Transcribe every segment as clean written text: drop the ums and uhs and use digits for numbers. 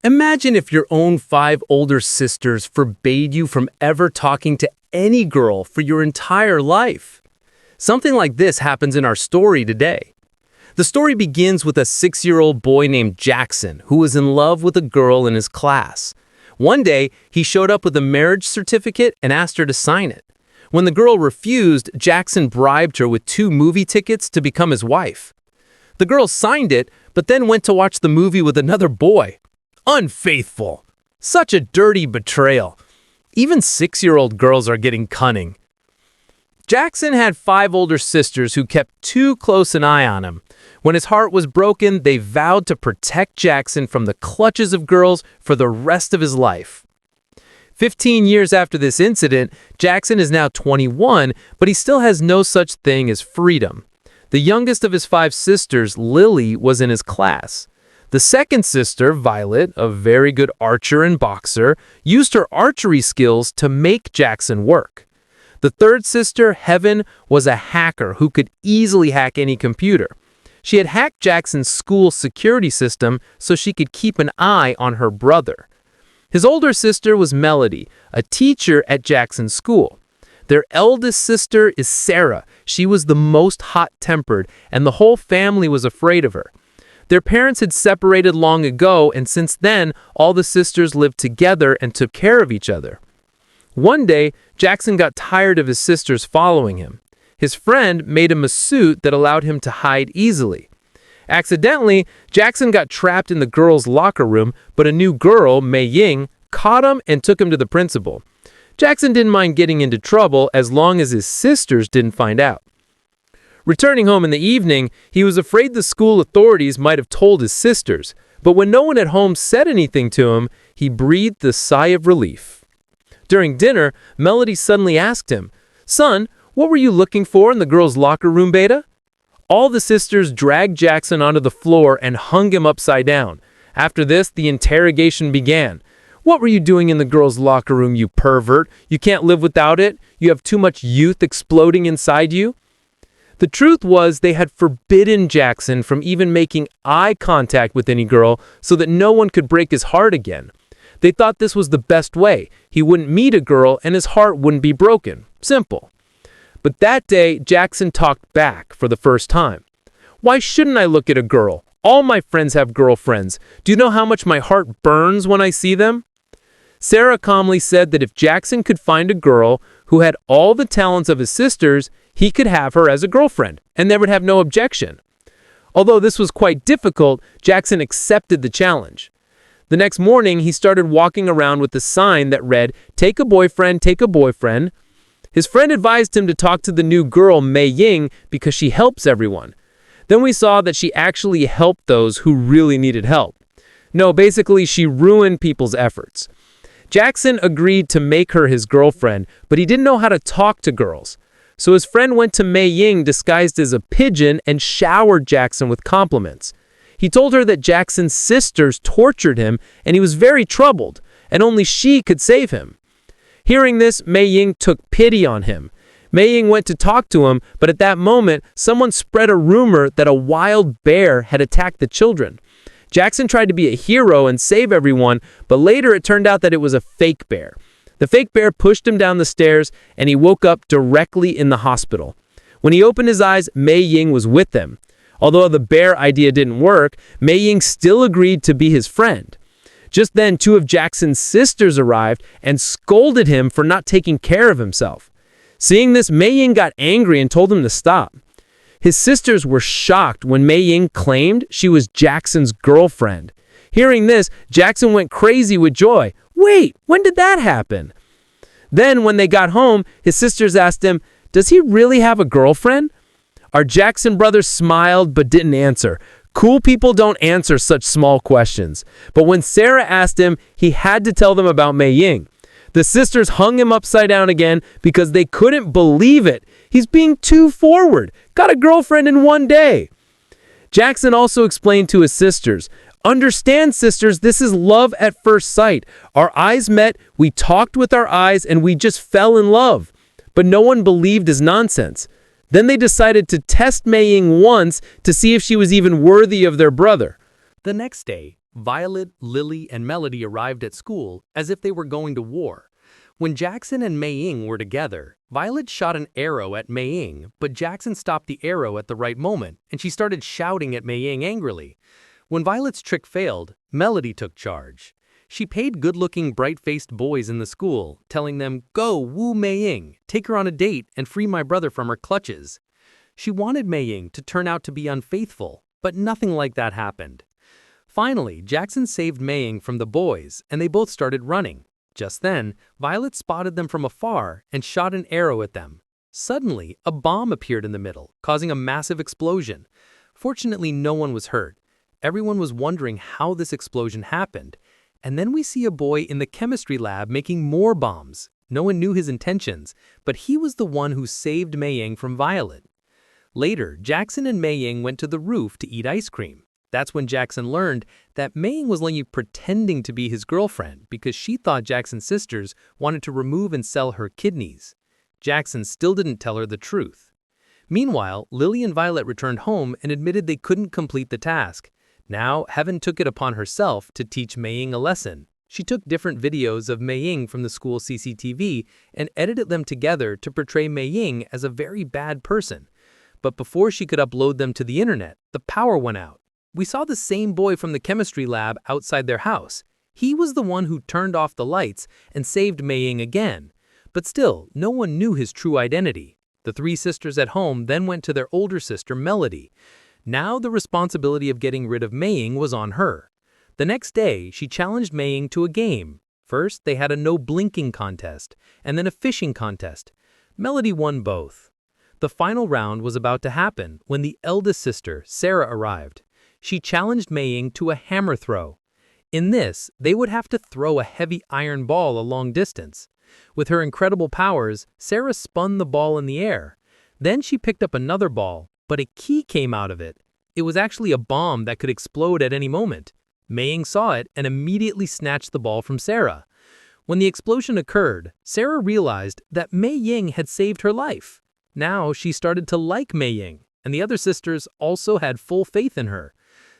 Imagine if your own 5 older sisters forbade you from ever talking to any girl for your entire life. Something like this happens in our story today. The story begins with a 6-year-old boy named Jackson who was in love with a girl in his class. One day, he showed up with a marriage certificate and asked her to sign it. When the girl refused, Jackson bribed her with 2 movie tickets to become his wife. The girl signed it, but then went to watch the movie with another boy. Unfaithful. Such a dirty betrayal. Even 6-year-old girls are getting cunning. Jackson had 5 older sisters who kept too close an eye on him. When his heart was broken, they vowed to protect Jackson from the clutches of girls for the rest of his life. 15 years after this incident, Jackson is now 21, but he still has no such thing as freedom. The youngest of his 5 sisters, Lily, was in his class. The second sister, Violet, a very good archer and boxer, used her archery skills to make Jackson work. The third sister, Heaven, was a hacker who could easily hack any computer. She had hacked Jackson's school security system so she could keep an eye on her brother. His older sister was Melody, a teacher at Jackson's school. Their eldest sister is Sarah. She was the most hot-tempered, and the whole family was afraid of her. Their parents had separated long ago, and since then, all the sisters lived together and took care of each other. One day, Jackson got tired of his sisters following him. His friend made him a suit that allowed him to hide easily. Accidentally, Jackson got trapped in the girls' locker room, but a new girl, Meng, caught him and took him to the principal. Jackson didn't mind getting into trouble as long as his sisters didn't find out. Returning home in the evening, he was afraid the school authorities might have told his sisters, but when no one at home said anything to him, he breathed a sigh of relief. During dinner, Melody suddenly asked him, "Son, what were you looking for in the girls' locker room, Beta?" All the sisters dragged Jackson onto the floor and hung him upside down. After this, the interrogation began. "What were you doing in the girls' locker room, you pervert? You can't live without it? You have too much youth exploding inside you?" The truth was they had forbidden Jackson from even making eye contact with any girl so that no one could break his heart again. They thought this was the best way. He wouldn't meet a girl and his heart wouldn't be broken. Simple. But that day, Jackson talked back for the first time. "Why shouldn't I look at a girl? All my friends have girlfriends. Do you know how much my heart burns when I see them?" Sarah calmly said that if Jackson could find a girl who had all the talents of his sisters, he could have her as a girlfriend, and they would have no objection. Although this was quite difficult, Jackson accepted the challenge. The next morning, he started walking around with a sign that read, "Take a boyfriend, take a boyfriend." His friend advised him to talk to the new girl, Meng, because she helps everyone. Then we saw that she actually helped those who really needed help. No, basically, she ruined people's efforts. Jackson agreed to make her his girlfriend, but he didn't know how to talk to girls. So his friend went to Meng disguised as a pigeon and showered Jackson with compliments. He told her that Jackson's sisters tortured him and he was very troubled, and only she could save him. Hearing this, Meng took pity on him. Meng went to talk to him, but at that moment, someone spread a rumor that a wild bear had attacked the children. Jackson tried to be a hero and save everyone, but later it turned out that it was a fake bear. The fake bear pushed him down the stairs, and he woke up directly in the hospital. When he opened his eyes, Meng was with them. Although the bear idea didn't work, Meng still agreed to be his friend. Just then, 2 of Jackson's sisters arrived and scolded him for not taking care of himself. Seeing this, Meng got angry and told him to stop. His sisters were shocked when Meng claimed she was Jackson's girlfriend. Hearing this, Jackson went crazy with joy. "Wait, when did that happen?" Then, when they got home, his sisters asked him, "Does he really have a girlfriend?" Our Jackson brothers smiled but didn't answer. Cool people don't answer such small questions. But when Sarah asked him, he had to tell them about Meng. The sisters hung him upside down again because they couldn't believe it. He's being too forward. Got a girlfriend in one day. Jackson also explained to his sisters, "Understand, sisters, this is love at first sight. Our eyes met, we talked with our eyes, and we just fell in love." But no one believed his nonsense. Then they decided to test Meng once to see if she was even worthy of their brother. The next day, Violet, Lily, and Melody arrived at school as if they were going to war. When Jackson and Meng were together, Violet shot an arrow at Meng, but Jackson stopped the arrow at the right moment, and she started shouting at Meng angrily. When Violet's trick failed, Melody took charge. She paid good-looking, bright-faced boys in the school, telling them, "Go, woo Meng, take her on a date, and free my brother from her clutches." She wanted Meng to turn out to be unfaithful, but nothing like that happened. Finally, Jackson saved Meng from the boys, and they both started running. Just then, Violet spotted them from afar and shot an arrow at them. Suddenly, a bomb appeared in the middle, causing a massive explosion. Fortunately, no one was hurt. Everyone was wondering how this explosion happened. And then we see a boy in the chemistry lab making more bombs. No one knew his intentions, but he was the one who saved Meng from Violet. Later, Jackson and Meng went to the roof to eat ice cream. That's when Jackson learned that Meng was only pretending to be his girlfriend because she thought Jackson's sisters wanted to remove and sell her kidneys. Jackson still didn't tell her the truth. Meanwhile, Lily and Violet returned home and admitted they couldn't complete the task. Now, Heaven took it upon herself to teach Meng a lesson. She took different videos of Meng from the school CCTV and edited them together to portray Meng as a very bad person. But before she could upload them to the internet, the power went out. We saw the same boy from the chemistry lab outside their house. He was the one who turned off the lights and saved Meng again. But still, no one knew his true identity. The three sisters at home then went to their older sister, Melody. Now the responsibility of getting rid of Meng was on her. The next day, she challenged Meng to a game. First, they had a no-blinking contest, and then a fishing contest. Melody won both. The final round was about to happen when the eldest sister, Sarah, arrived. She challenged Meng to a hammer throw. In this, they would have to throw a heavy iron ball a long distance. With her incredible powers, Sarah spun the ball in the air. Then she picked up another ball, but a key came out of it. It was actually a bomb that could explode at any moment. Meng saw it and immediately snatched the ball from Sarah. When the explosion occurred, Sarah realized that Meng had saved her life. Now she started to like Meng, and the other sisters also had full faith in her.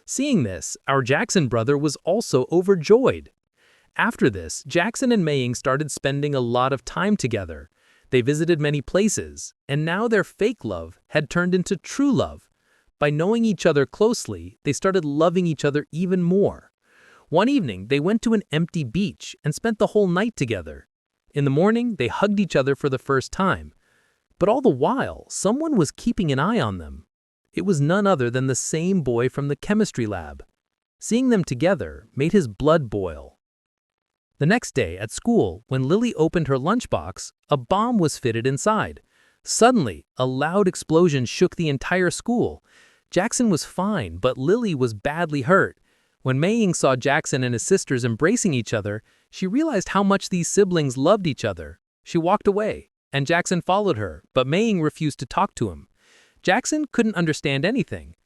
Seeing this, our Jackson brother was also overjoyed. After this, Jackson and Meng started spending a lot of time together. They visited many places, and now their fake love had turned into true love. By knowing each other closely, they started loving each other even more. One evening, they went to an empty beach and spent the whole night together. In the morning, they hugged each other for the first time. But all the while, someone was keeping an eye on them. It was none other than the same boy from the chemistry lab. Seeing them together made his blood boil. The next day at school, when Lily opened her lunchbox, a bomb was fitted inside. Suddenly, a loud explosion shook the entire school. Jackson was fine, but Lily was badly hurt. When Meng saw Jackson and his sisters embracing each other, she realized how much these siblings loved each other. She walked away, and Jackson followed her, but Meng refused to talk to him. Jackson couldn't understand anything.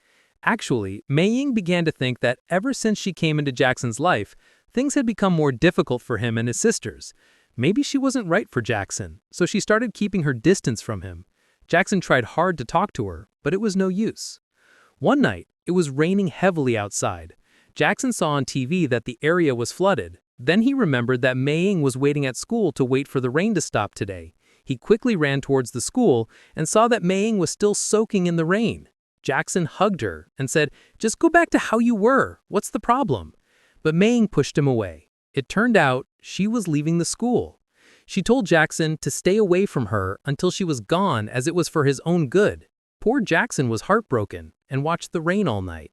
Actually, Meng began to think that ever since she came into Jackson's life, things had become more difficult for him and his sisters. Maybe she wasn't right for Jackson, so she started keeping her distance from him. Jackson tried hard to talk to her, but it was no use. One night, it was raining heavily outside. Jackson saw on TV that the area was flooded. Then he remembered that Meng was waiting at school to wait for the rain to stop today. He quickly ran towards the school and saw that Meng was still soaking in the rain. Jackson hugged her and said, "Just go back to how you were. What's the problem?" But Meng pushed him away. It turned out she was leaving the school. She told Jackson to stay away from her until she was gone, as it was for his own good. Poor Jackson was heartbroken and watched the rain all night.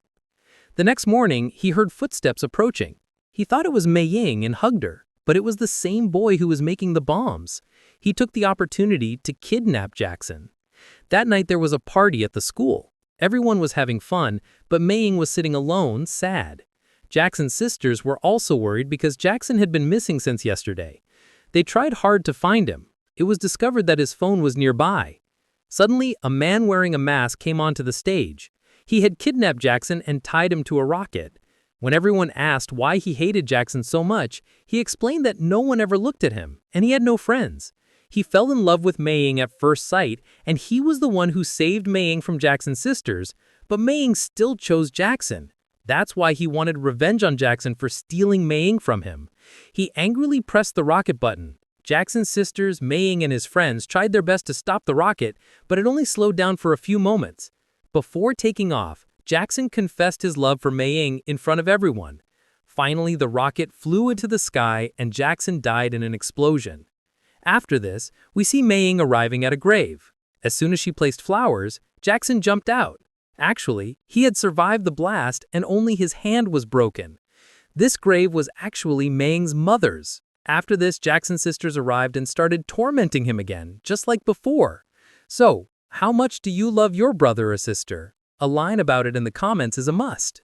The next morning, he heard footsteps approaching. He thought it was Meng and hugged her, but it was the same boy who was making the bombs. He took the opportunity to kidnap Jackson. That night there was a party at the school. Everyone was having fun, but Meng was sitting alone, sad. Jackson's sisters were also worried because Jackson had been missing since yesterday. They tried hard to find him. It was discovered that his phone was nearby. Suddenly, a man wearing a mask came onto the stage. He had kidnapped Jackson and tied him to a rocket. When everyone asked why he hated Jackson so much, he explained that no one ever looked at him, and he had no friends. He fell in love with Meng at first sight, and he was the one who saved Meng from Jackson's sisters, but Meng still chose Jackson. That's why he wanted revenge on Jackson for stealing Meng from him. He angrily pressed the rocket button. Jackson's sisters, Meng and his friends, tried their best to stop the rocket, but it only slowed down for a few moments. Before taking off, Jackson confessed his love for Meng in front of everyone. Finally, the rocket flew into the sky and Jackson died in an explosion. After this, we see Meng arriving at a grave. As soon as she placed flowers, Jackson jumped out. Actually, he had survived the blast and only his hand was broken. This grave was actually Meng's mother's. After this, Jackson's sisters arrived and started tormenting him again, just like before. So, how much do you love your brother or sister? A line about it in the comments is a must.